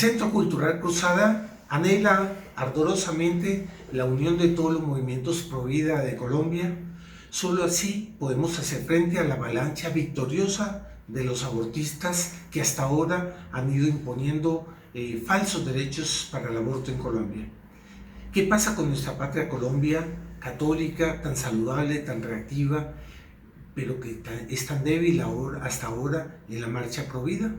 Centro Cultural Cruzada anhela ardorosamente la unión de todos los movimientos pro vida de Colombia. Solo así podemos hacer frente a la avalancha victoriosa de los abortistas que hasta ahora han ido imponiendo falsos derechos para el aborto en Colombia. ¿Qué pasa con nuestra patria Colombia, católica, tan saludable, tan reactiva, pero que es tan débil hasta ahora en la marcha pro vida?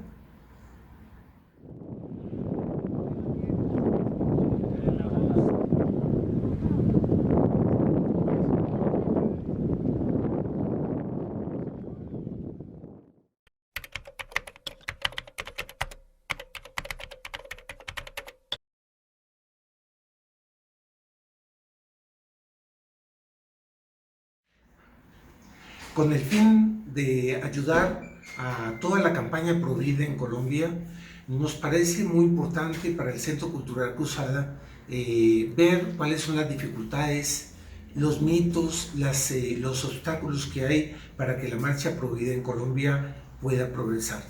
Con el fin de ayudar a toda la campaña pro vida en Colombia, nos parece muy importante para el Centro Cultural Cruzada ver cuáles son las dificultades, los mitos, los obstáculos que hay para que la marcha pro vida en Colombia pueda progresar.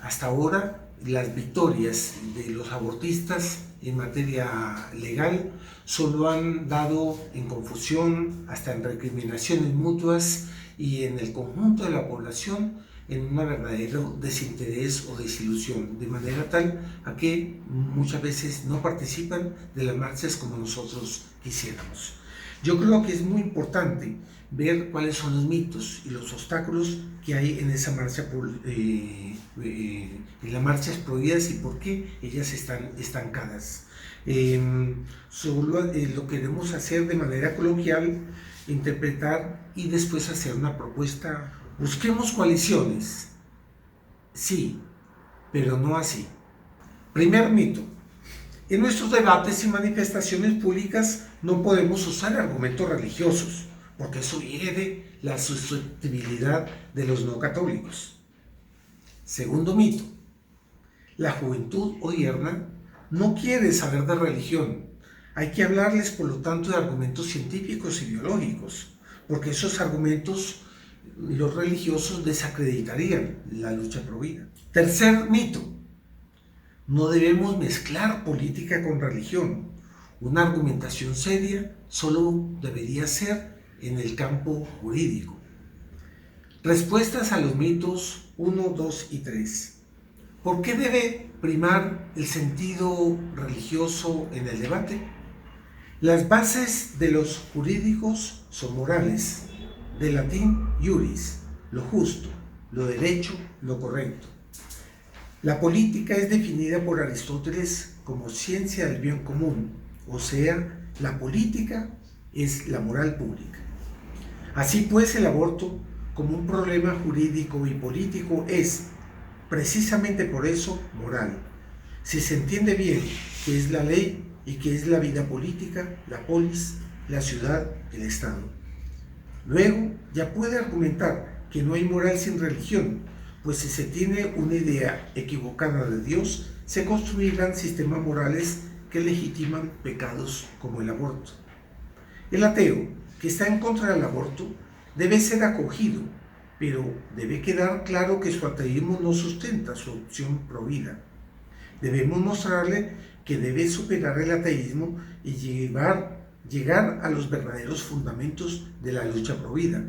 Hasta ahora, las victorias de los abortistas en materia legal solo han dado en confusión, hasta en recriminaciones mutuas y en el conjunto de la población en un verdadero desinterés o desilusión, de manera tal a que muchas veces no participan de las marchas como nosotros quisiéramos. Yo creo que es muy importante ver cuáles son los mitos y los obstáculos que hay en esa marcha, en las marchas prohibidas y por qué ellas están estancadas. Solo lo queremos hacer de manera coloquial, interpretar y después hacer una propuesta. Busquemos coaliciones, sí, pero no así. Primer mito. En nuestros debates y manifestaciones públicas no podemos usar argumentos religiosos, porque eso hiere la susceptibilidad de los no católicos. Segundo mito. La juventud odierna no quiere saber de religión. Hay que hablarles, por lo tanto, de argumentos científicos y biológicos, porque esos argumentos, los religiosos, desacreditarían la lucha pro vida. Tercer mito. No debemos mezclar política con religión. Una argumentación seria solo debería ser en el campo jurídico. Respuestas a los mitos 1, 2 y 3. ¿Por qué debe primar el sentido religioso en el debate? Las bases de los jurídicos son morales, del latín iuris, lo justo, lo derecho, lo correcto. La política es definida por Aristóteles como ciencia del bien común, o sea, la política es la moral pública. Así pues, el aborto, como un problema jurídico y político, es, precisamente por eso, moral. Si se entiende bien qué es la ley y qué es la vida política, la polis, la ciudad, el Estado. Luego, ya puede argumentar que no hay moral sin religión, pues si se tiene una idea equivocada de Dios, se construirán sistemas morales que legitiman pecados como el aborto. El ateo, que está en contra del aborto, debe ser acogido, pero debe quedar claro que su ateísmo no sustenta su opción pro vida. Debemos mostrarle que debe superar el ateísmo y llegar a los verdaderos fundamentos de la lucha pro vida,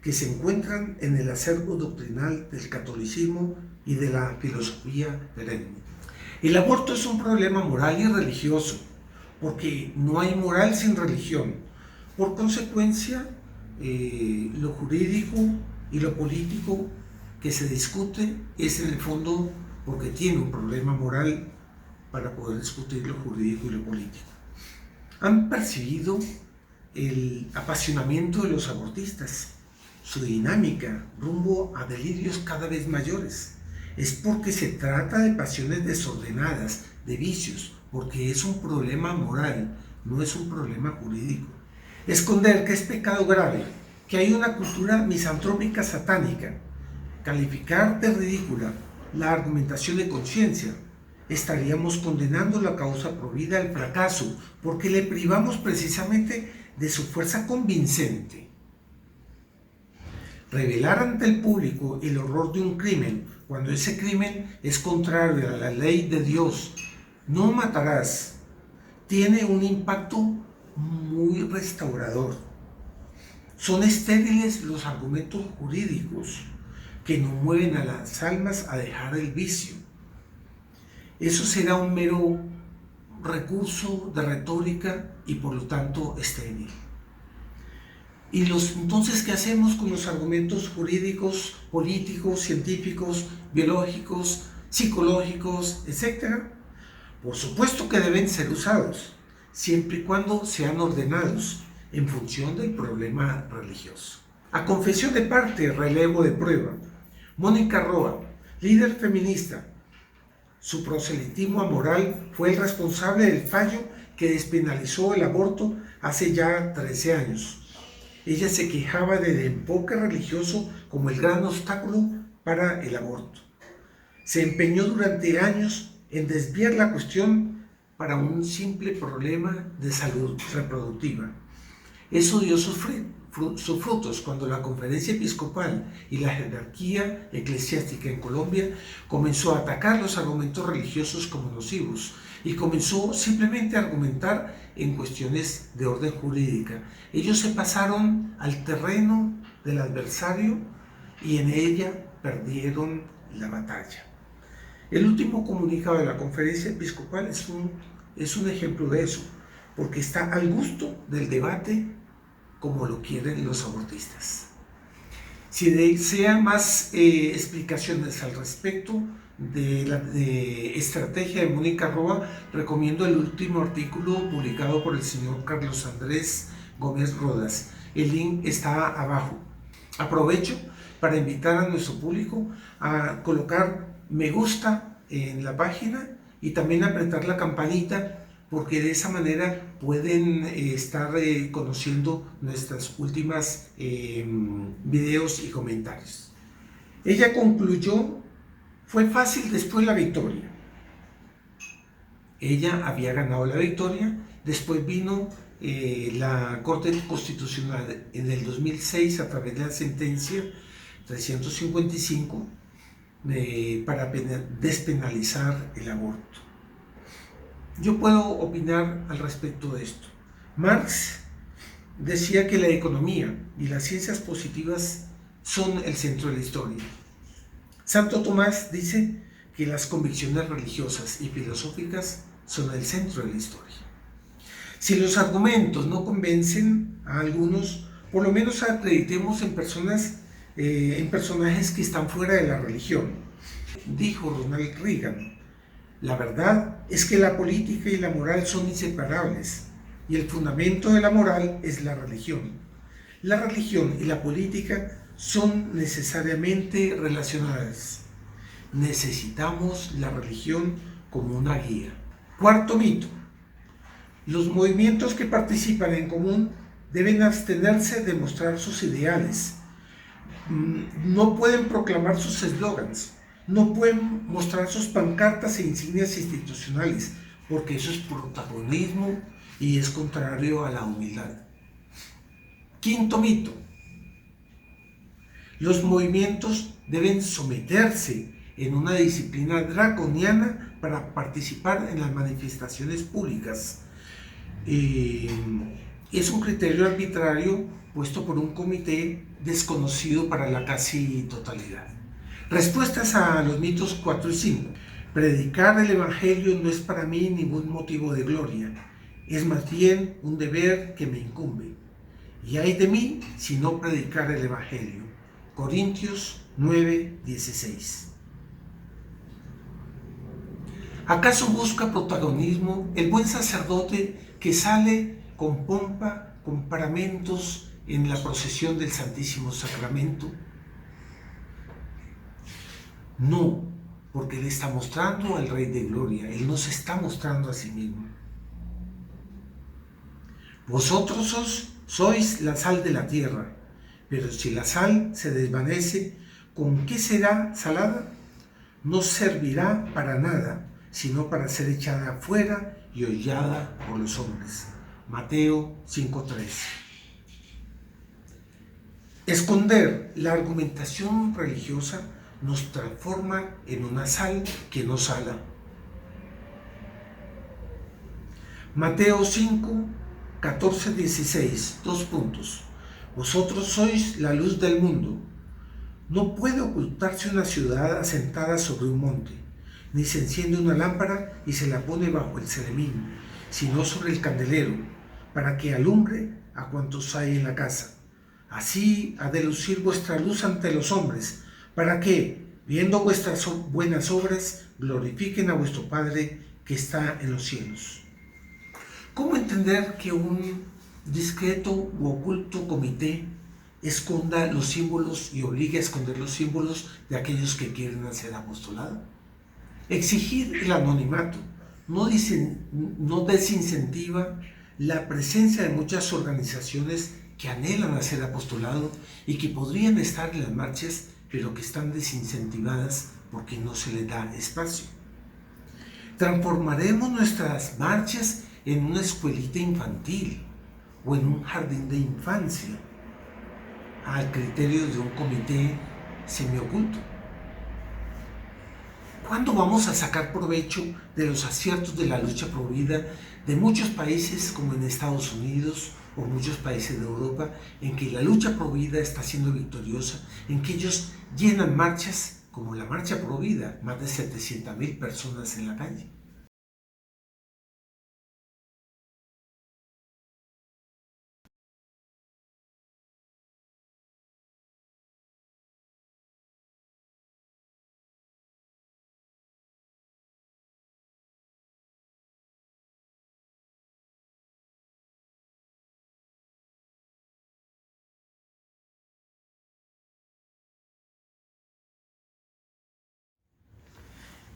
que se encuentran en el acervo doctrinal del catolicismo y de la filosofía perenne. El aborto es un problema moral y religioso, porque no hay moral sin religión. Por consecuencia, lo jurídico y lo político que se discute es en el fondo porque tiene un problema moral para poder discutir lo jurídico y lo político. Han percibido el apasionamiento de los abortistas, su dinámica rumbo a delirios cada vez mayores. Es porque se trata de pasiones desordenadas, de vicios, porque es un problema moral, no es un problema jurídico. Esconder que es pecado grave, que hay una cultura misantrópica satánica, calificar de ridícula la argumentación de conciencia, estaríamos condenando la causa pro vida al fracaso, porque le privamos precisamente de su fuerza convincente. Revelar ante el público el horror de un crimen, cuando ese crimen es contrario a la ley de Dios, no matarás, tiene un impacto muy restaurador. Son estériles los argumentos jurídicos que no mueven a las almas a dejar el vicio. Eso será un mero recurso de retórica y por lo tanto estéril. Entonces, ¿qué hacemos con los argumentos jurídicos, políticos, científicos, biológicos, psicológicos, etcétera? Por supuesto que deben ser usados, siempre y cuando sean ordenados en función del problema religioso. A confesión de parte, relevo de prueba. Mónica Roa, líder feminista. Su proselitismo amoral fue el responsable del fallo que despenalizó el aborto hace ya 13 años. Ella se quejaba del enfoque religioso como el gran obstáculo para el aborto. Se empeñó durante años en desviar la cuestión para un simple problema de salud reproductiva. Eso dio sus frutos cuando la Conferencia Episcopal y la jerarquía eclesiástica en Colombia comenzó a atacar los argumentos religiosos como nocivos y comenzó simplemente a argumentar en cuestiones de orden jurídica. Ellos se pasaron al terreno del adversario y en ella perdieron la batalla. El último comunicado de la Conferencia Episcopal es un ejemplo de eso, porque está al gusto del debate como lo quieren los abortistas. Si desean más explicaciones al respecto de la estrategia de Mónica Roa, recomiendo el último artículo publicado por el señor Carlos Andrés Gómez Rodas. El link está abajo. Aprovecho para invitar a nuestro público a colocar me gusta en la página y también apretar la campanita, porque de esa manera pueden estar conociendo nuestras últimas videos y comentarios. Ella concluyó: fue fácil después la victoria. Ella había ganado la victoria, después vino la Corte Constitucional en el 2006 a través de la sentencia 355 para despenalizar el aborto. Yo puedo opinar al respecto de esto. Marx decía que la economía y las ciencias positivas son el centro de la historia. Santo Tomás dice que las convicciones religiosas y filosóficas son el centro de la historia. Si los argumentos no convencen a algunos, por lo menos acreditemos en personajes que están fuera de la religión. Dijo Ronald Reagan: la verdad es que la política y la moral son inseparables, y el fundamento de la moral es la religión. La religión y la política son necesariamente relacionadas. Necesitamos la religión como una guía. Cuarto mito: los movimientos que participan en común deben abstenerse de mostrar sus ideales. No pueden proclamar sus eslogans, no pueden mostrar sus pancartas e insignias institucionales, porque eso es protagonismo y es contrario a la humildad. Quinto mito: los movimientos deben someterse en una disciplina draconiana para participar en las manifestaciones públicas. Es un criterio arbitrario puesto por un comité desconocido para la casi totalidad. Respuestas a los mitos 4 y 5. Predicar el Evangelio no es para mí ningún motivo de gloria, es más bien un deber que me incumbe. Y ay de mí si no predicar el Evangelio. Corintios 9:16. ¿Acaso busca protagonismo el buen sacerdote que sale con pompa, con paramentos en la procesión del Santísimo Sacramento? No, porque Él está mostrando al Rey de Gloria, Él no se está mostrando a sí mismo. Vosotros sois la sal de la tierra, pero si la sal se desvanece, ¿con qué será salada? No servirá para nada, sino para ser echada afuera y hollada por los hombres. Mateo 5:3. Esconder la argumentación religiosa nos transforma en una sal que no sala. Mateo 5, 14, 16, dos puntos. Vosotros sois la luz del mundo. No puede ocultarse una ciudad asentada sobre un monte, ni se enciende una lámpara y se la pone bajo el celemín, sino sobre el candelero, para que alumbre a cuantos hay en la casa. Así ha de lucir vuestra luz ante los hombres, para que, viendo vuestras buenas obras, glorifiquen a vuestro Padre que está en los cielos. ¿Cómo entender que un discreto u oculto comité esconda los símbolos y obligue a esconder los símbolos de aquellos que quieren hacer apostolado? Exigir el anonimato no desincentiva la presencia de muchas organizaciones que anhelan hacer apostolado y que podrían estar en las marchas, pero que están desincentivadas porque no se les da espacio. Transformaremos nuestras marchas en una escuelita infantil o en un jardín de infancia, al criterio de un comité semioculto. ¿Cuándo vamos a sacar provecho de los aciertos de la lucha pro vida de muchos países como en Estados Unidos o muchos países de Europa, en que la lucha pro vida está siendo victoriosa, en que ellos llenan marchas como la marcha pro vida, más de 700,000 personas en la calle?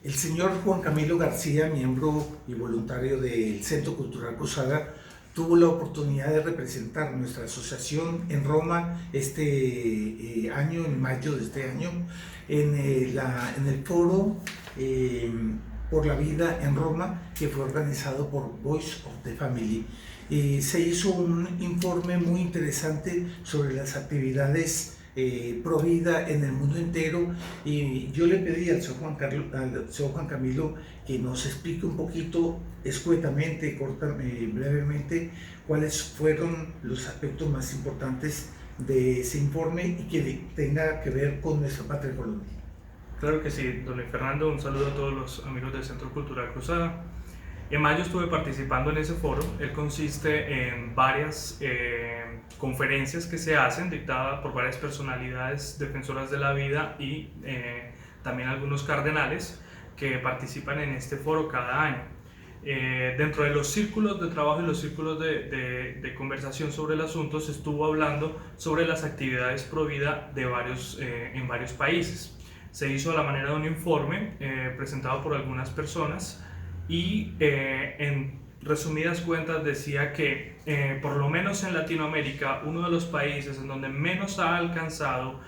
El señor Juan Camilo García, miembro y voluntario del Centro Cultural Cruzada, tuvo la oportunidad de representar nuestra asociación en Roma este año, en mayo de este año, en el foro por la vida en Roma, que fue organizado por Voice of the Family. Se hizo un informe muy interesante sobre las actividades pro vida en el mundo entero, y yo le pedí al señor Juan Camilo que nos explique un poquito escuetamente, brevemente, cuáles fueron los aspectos más importantes de ese informe y que tenga que ver con nuestra patria Colombia. Claro que sí, don Fernando, un saludo a todos los amigos del Centro Cultural Cruzada. En mayo estuve participando en ese foro. Él consiste en varias conferencias que se hacen, dictadas por varias personalidades defensoras de la vida y también algunos cardenales que participan en este foro cada año. Dentro de los círculos de trabajo y los círculos de conversación sobre el asunto, se estuvo hablando sobre las actividades pro vida en varios países. Se hizo a la manera de un informe presentado por algunas personas y en resumidas cuentas decía que por lo menos en Latinoamérica, uno de los países en donde menos ha alcanzado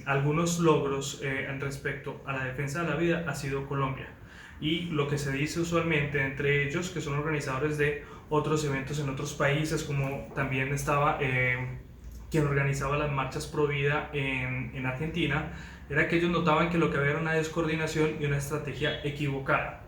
algunos logros en respecto a la defensa de la vida ha sido Colombia. Y lo que se dice usualmente entre ellos, que son organizadores de otros eventos en otros países, como también estaba quien organizaba las marchas pro vida en Argentina, era que ellos notaban que lo que había era una descoordinación y una estrategia equivocada,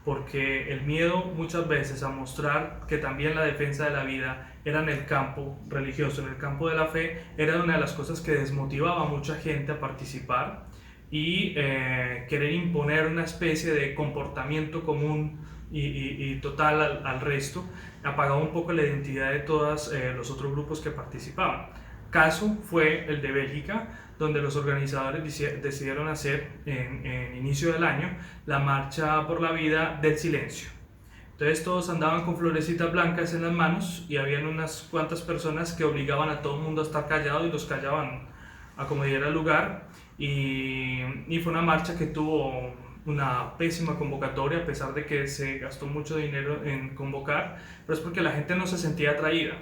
porque el miedo muchas veces a mostrar que también la defensa de la vida era en el campo religioso, en el campo de la fe, era una de las cosas que desmotivaba a mucha gente a participar y querer imponer una especie de comportamiento común y total al resto, apagaba un poco la identidad de todos los otros grupos que participaban. Caso fue el de Bélgica, donde los organizadores decidieron hacer en inicio del año la marcha por la vida del silencio. Entonces todos andaban con florecitas blancas en las manos y habían unas cuantas personas que obligaban a todo el mundo a estar callado y los callaban a como diera lugar, y fue una marcha que tuvo una pésima convocatoria, a pesar de que se gastó mucho dinero en convocar, pero es porque la gente no se sentía atraída,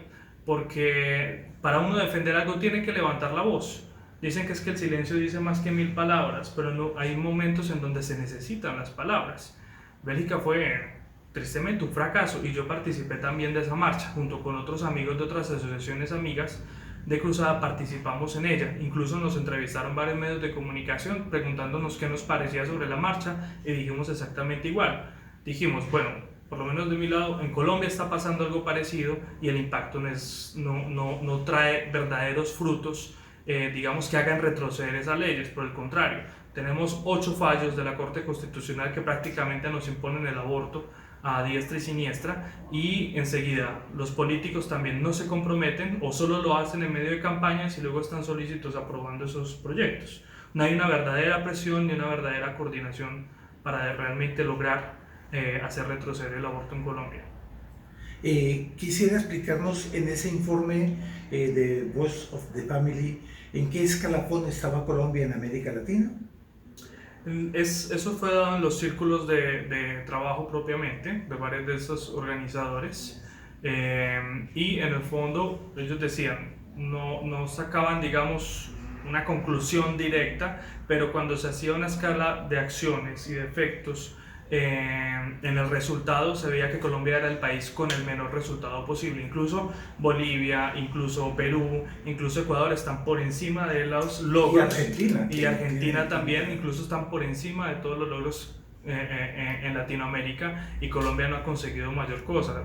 porque para uno defender algo tiene que levantar la voz. Dicen que es que el silencio dice más que 1000 palabras, pero no, hay momentos en donde se necesitan las palabras. Bélgica fue tristemente un fracaso y yo participé también de esa marcha, junto con otros amigos de otras asociaciones amigas de Cruzada. Participamos en ella, incluso nos entrevistaron varios medios de comunicación preguntándonos qué nos parecía sobre la marcha y dijimos exactamente igual. Dijimos, bueno, por lo menos de mi lado, en Colombia está pasando algo parecido y el impacto no trae verdaderos frutos, digamos, que hagan retroceder esas leyes. Por el contrario, tenemos 8 fallos de la Corte Constitucional que prácticamente nos imponen el aborto a diestra y siniestra, y enseguida los políticos también no se comprometen o solo lo hacen en medio de campañas y luego están solícitos aprobando esos proyectos. No hay una verdadera presión ni una verdadera coordinación para realmente lograr hacer retroceder el aborto en Colombia. Quisiera explicarnos en ese informe de Voice of the Family, ¿en qué escalafón estaba Colombia en América Latina? Eso fue dado en los círculos de trabajo propiamente, de varios de esos organizadores, y en el fondo ellos decían, no sacaban, digamos, una conclusión directa, pero cuando se hacía una escala de acciones y de efectos, en el resultado se veía que Colombia era el país con el menor resultado posible. Incluso Bolivia, incluso Perú, incluso Ecuador están por encima de los logros, y Argentina también, incluso están por encima de todos los logros en Latinoamérica, y Colombia no ha conseguido mayor cosa.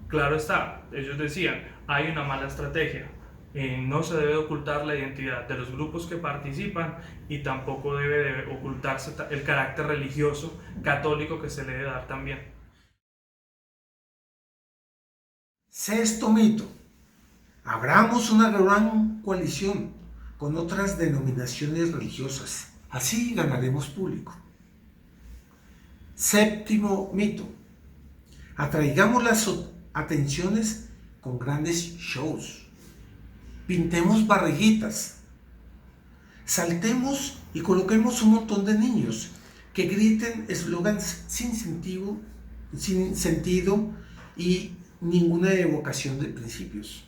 Claro está, ellos decían, hay una mala estrategia. No se debe ocultar la identidad de los grupos que participan, y tampoco debe de ocultarse el carácter religioso católico que se le debe dar también. Sexto mito: abramos una gran coalición con otras denominaciones religiosas, así ganaremos público. Séptimo mito: atraigamos las atenciones con grandes shows. Pintemos barriguitas, saltemos y coloquemos un montón de niños que griten eslogans sin sentido y ninguna evocación de principios.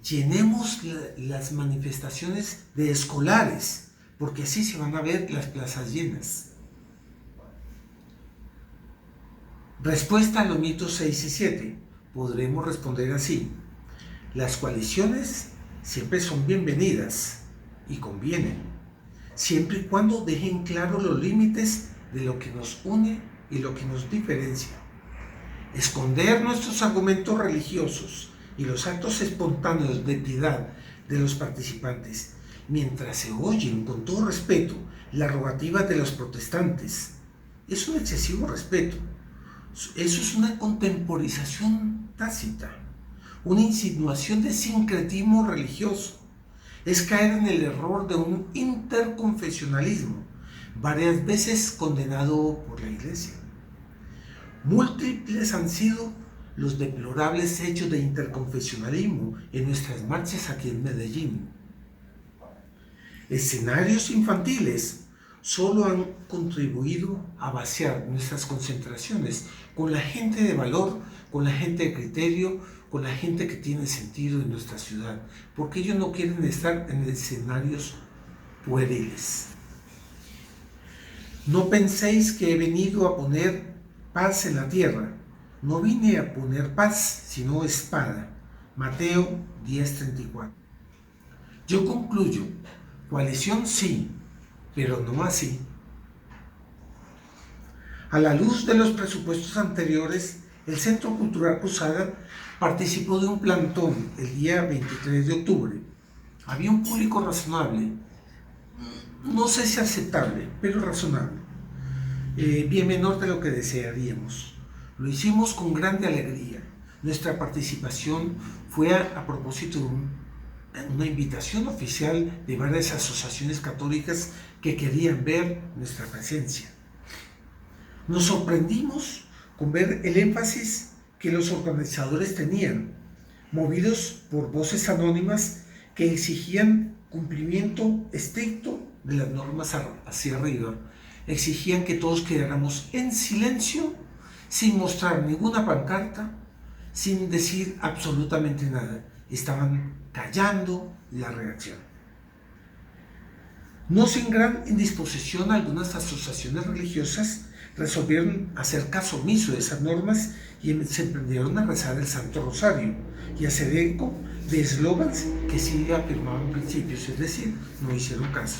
Llenemos las manifestaciones de escolares, porque así se van a ver las plazas llenas. Respuesta a los mitos 6 y 7. Podremos responder así: las coaliciones siempre son bienvenidas y convienen, siempre y cuando dejen claro los límites de lo que nos une y lo que nos diferencia. Esconder nuestros argumentos religiosos y los actos espontáneos de piedad de los participantes, mientras se oyen con todo respeto las rogativas de los protestantes, es un excesivo respeto. Eso es una contemporización tácita, una insinuación de sincretismo religioso. Es caer en el error de un interconfesionalismo, varias veces condenado por la Iglesia. Múltiples han sido los deplorables hechos de interconfesionalismo en nuestras marchas aquí en Medellín. Escenarios infantiles solo han contribuido a vaciar nuestras concentraciones con la gente de valor, con la gente de criterio, con la gente que tiene sentido en nuestra ciudad, porque ellos no quieren estar en escenarios pueriles. No penséis que he venido a poner paz en la tierra. No vine a poner paz, sino espada. Mateo 10:34. Yo concluyo: coalición sí, pero no así. A la luz de los presupuestos anteriores, el Centro Cultural Cruzada participó de un plantón el día 23 de octubre. Había un público razonable, no sé si aceptable, pero razonable, bien menor de lo que desearíamos. Lo hicimos con grande alegría. Nuestra participación fue a propósito de una invitación oficial de varias asociaciones católicas que querían ver nuestra presencia. Nos sorprendimos con ver el énfasis que los organizadores tenían, movidos por voces anónimas que exigían cumplimiento estricto de las normas hacia arriba. Exigían que todos quedáramos en silencio, sin mostrar ninguna pancarta, sin decir absolutamente nada. Estaban callando la reacción. No sin gran indisposición, algunas asociaciones religiosas resolvieron hacer caso omiso de esas normas y se emprendieron a rezar el Santo Rosario y hacer eco de eslogans que sí afirmaban principios, es decir, no hicieron caso.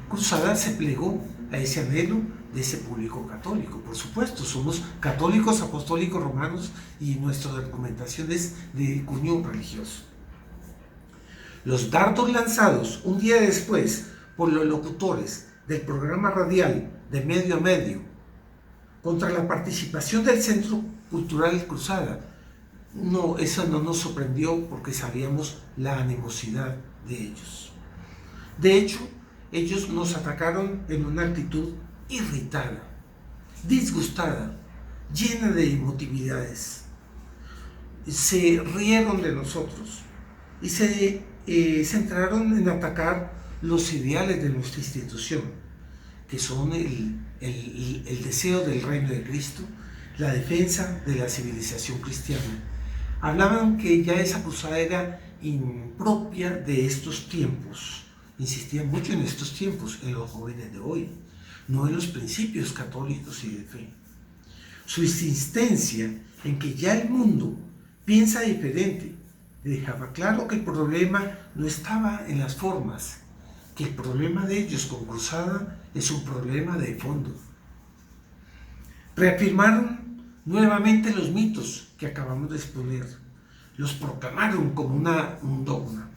Cruzada se plegó a ese anhelo de ese público católico. Por supuesto, somos católicos, apostólicos, romanos y nuestra documentación es de cuño religioso. Los dardos lanzados un día después por los locutores del programa radial de Medio a Medio contra la participación del Centro Cultural Cruzada, no, eso no nos sorprendió porque sabíamos la animosidad de ellos. De hecho, ellos nos atacaron en una actitud irritada, disgustada, llena de emotividades. Se rieron de nosotros y se centraron en atacar los ideales de nuestra institución, que son el deseo del reino de Cristo, la defensa de la civilización cristiana. Hablaban que ya esa cruzada era impropia de estos tiempos. Insistían mucho en estos tiempos, en los jóvenes de hoy, no en los principios católicos y de fe. Su insistencia en que ya el mundo piensa diferente dejaba claro que el problema no estaba en las formas, que el problema de ellos con Cruzada es un problema de fondo. Reafirmaron nuevamente los mitos que acabamos de exponer, los proclamaron como un dogma.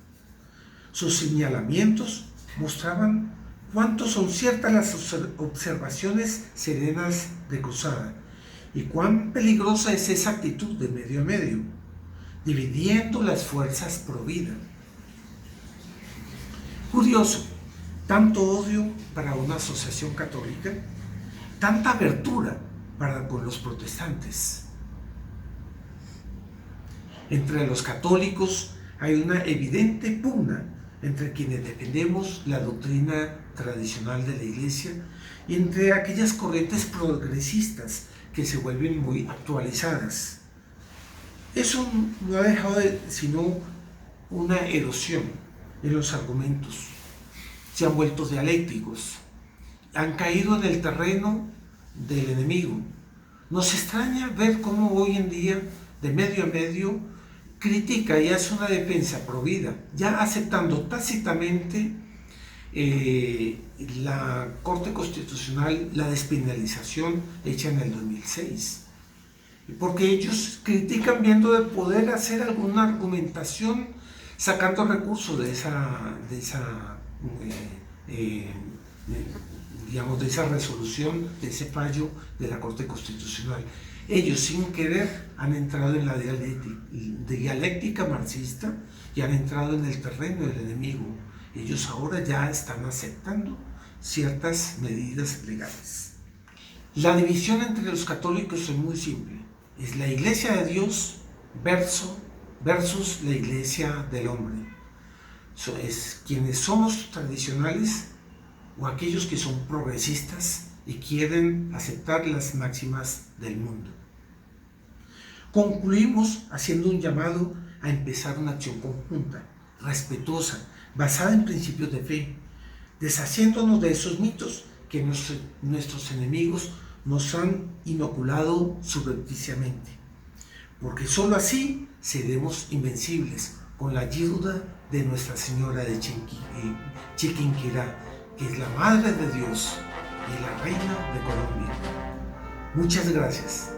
Sus señalamientos mostraban cuánto son ciertas las observaciones serenas de Cruzada y cuán peligrosa es esa actitud de medio a medio, dividiendo las fuerzas pro vida. Curioso, tanto odio para una asociación católica, tanta abertura para con los protestantes. Entre los católicos hay una evidente pugna entre quienes defendemos la doctrina tradicional de la Iglesia y entre aquellas corrientes progresistas que se vuelven muy actualizadas. Eso no ha dejado sino una erosión en los argumentos. Se han vuelto dialécticos, han caído en el terreno del enemigo. Nos extraña ver cómo hoy en día, de medio a medio, critica y hace una defensa pro vida, ya aceptando tácitamente la Corte Constitucional, la despenalización hecha en el 2006. Porque ellos critican viendo de poder hacer alguna argumentación sacando recursos de esa resolución, de ese fallo de la Corte Constitucional. Ellos sin querer han entrado en la dialéctica marxista y han entrado en el terreno del enemigo. Ellos ahora ya están aceptando ciertas medidas legales. La división entre los católicos es muy simple. Es la Iglesia de Dios versus la Iglesia del hombre. Es quienes somos tradicionales o aquellos que son progresistas y quieren aceptar las máximas del mundo. Concluimos haciendo un llamado a empezar una acción conjunta, respetuosa, basada en principios de fe, deshaciéndonos de esos mitos que nuestros enemigos nos han inoculado subrepticiamente, porque sólo así seremos invencibles con la ayuda de Nuestra Señora de Chiquinquirá, que es la Madre de Dios y la Reina de Colombia. Muchas gracias.